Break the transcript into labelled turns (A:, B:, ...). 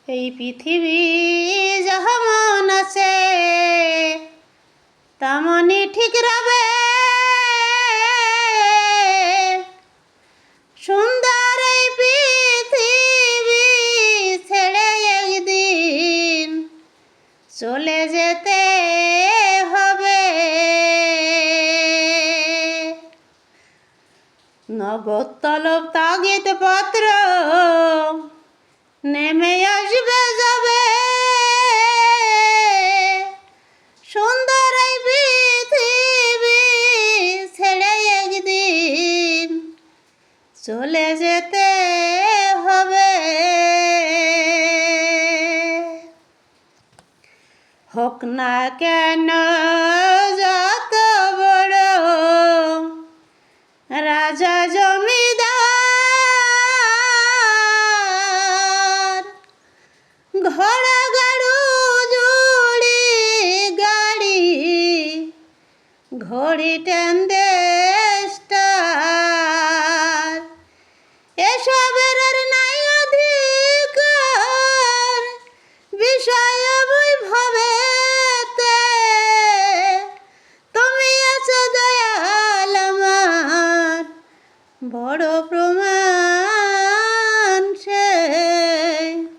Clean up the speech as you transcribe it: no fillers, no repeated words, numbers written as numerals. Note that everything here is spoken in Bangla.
A: এই পৃথিবী যেমন আছে তেমনই ঠিক রবে। সুন্দর এই পৃথিবী ছেড়ে একদিন চলে যেতে হবে। নগদ তলব তাগিদ পত্র নেমে আসবে যাবে। সুন্দর এই পৃথিবী ছেড়ে একদিন চলে যেতে হবে। হোক না কেন যত বড় রাজা জমিদার, ঘোড়া গাড়ু জুড়ি গাড়ি ঘড়ি টেন্দে স্টার, এসবের নাই অধিকার বিষয় বৈভবেতে। তুমি আছো দয়াল আমার বড়